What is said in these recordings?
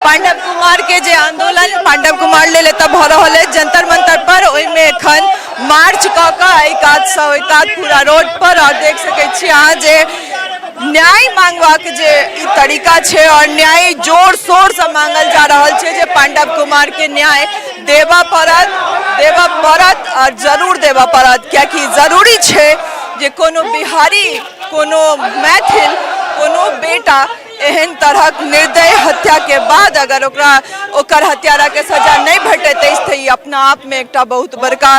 पांडव कुमार के जे आंदोलन पांडव कुमार ले लेता भ रहल है जंतर मंतर पर ओइमे एखन मार्च क के एकाध सौ एकाध पूरा रोड पर और देख सकै छी अहाँ जे न्याय मांगबाक जे ई तरीका छे और न्याय जोर शोर से मांगल जा रहल छे जे पांडव कुमार के न्याय देवा पड़त और जरूर देवा पड़त क्याकि जरूरी छे जे कोनो बिहारी कोनो मैथिल कोनो बेटा एहन तरह निर्दय हत्या के बाद अगर ओकर हत्यारा के सजा नहीं भेटते तो ये अपना आप में एक बहुत बड़का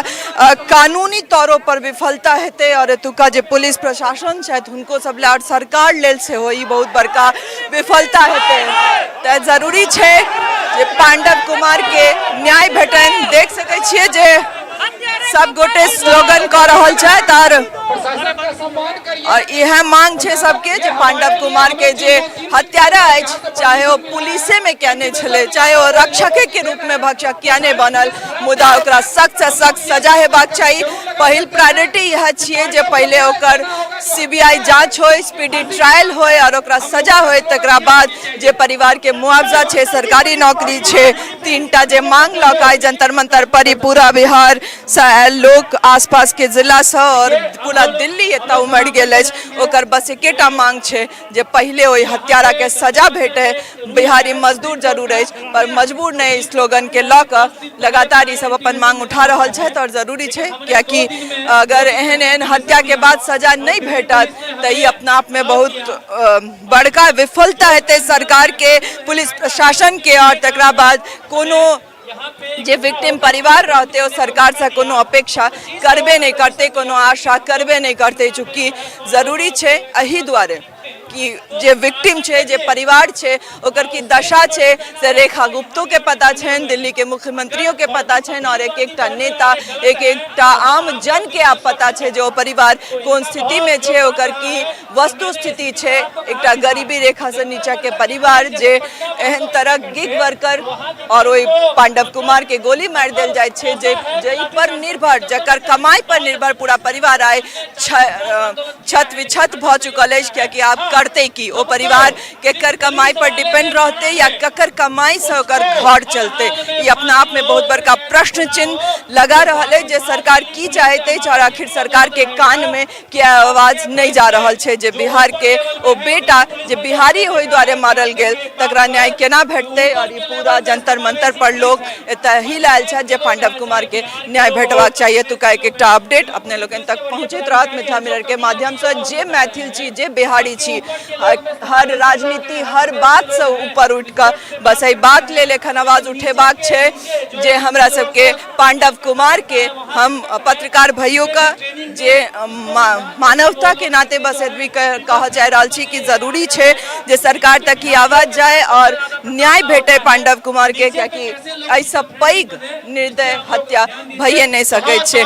कानूनी तौरों पर विफलता हेते और एतुका जे पुलिस प्रशासन छथि हुनको सब और सरकार लेल से हो बहुत बड़का विफलता हेते तो जरूरी छे जे पांडव कुमार के न्याय भेटन। देख सकै छियै जे सब गोटे स्लोगन कर रहल छथि और यह मांग छे सबके जे पांडव कुमार के जे हत्यारा अछि चाहे वो पुलिसे में केने छले चाहे वो रक्षके के रूप में भक्षक किया नहीं बनल मुदा ओकरा सख्त से सख्त सजा हेबाक चाहिए। पहिल प्रायोरिटी यह छिए जे पहले ओकर सीबीआई जांच हो स्पीडी ट्रायल हो और ओकरा सजा हो तकरा बाद जे परिवार के मुआवजा छे सरकारी नौकरी छे तीनटा जे मांग लक आइ जंतर मंतर पर पूरा बिहार लोग आसपास के जिला से और पूरा दिल्ली एत उमड़ गेल ओकर बस एकेटा मांग छे जे पहले ओहि हत्यारा के सजा भेटे। बिहारी मजदूर जरूर है पर मजबूर नहीं स्लोगन के लक लगातार सब अपन मांग उठा रहल छथि और जरूरी छे क्योंकि अगर एहन हत्या के बाद सजा नहीं भेटत तो ये अपना आप में बहुत बड़का विफलता हेते सरकार के पुलिस प्रशासन के और तकरा बाद कोनो जे विक्टिम परिवार रहते हो सरकार से कोनो अपेक्षा करबे नहीं करते कोनो आशा करबे नहीं करते चूँकि जरूरी छे एही द्वारे कि जे विक्टिम छे जे परिवार छे ओकर की दशा छे से रेखा गुप्तो के पता छेन दिल्ली के मुख्यमंत्रियों के पता छेन और एक एकटा नेता एक एकटा आम जन के आप पता छे जो परिवार कौन स्थिति में छे ओकर की वस्तु स्थिति छे एकटा गरीबी रेखा से नीचा के परिवार जे एहन तरह गिग वर्कर और ओई पांडव कुमार के गोली मार देल जाय छे जे पर निर्भर जकर कमाई पर निर्भर पूरा परिवार आए छत विछत भ चुकल है क्योंकि आप करते कि वो परिवार केकर कमाई पर डिपेंड रहते या ककर कमाई से ओकर घर चलते ये अपना आप में बहुत बड़का प्रश्न चिन्ह लगा रहा है जे सरकार की चाहते और आखिर सरकार के कान में क्या आवाज नहीं जा रहा है जे बिहार के वो बेटा जे बिहारी हो द्वारे मारल गेल तकरा न्याय केना भेटते और ये पूरा जंतर मंतर पर लोग एतय ही लायल छथि जे पांडव कुमार के न्याय भेटबाक चाहिए तो का एक अपडेट अपने लोगन तक पहुँचैत रहत मिथिला मिरर के माध्यम से जे मैथिल छी जे बिहारी छी हर राजनीति हर बात से ऊपर उठ कर बस यही बात ले लेखन आवाज उठेबाक छे जे हमरा सबके पांडव कुमार के हम पत्रकार भाइयों का जे मानवता के नाते बस एतबी कह जा रहा छी कि जरूरी छे जे सरकार तक की आवाज जाए और न्याय भेटे पांडव कुमार के क्योंकि ऐसा पैघ निर्दय हत्या भइए नहीं सकै छे।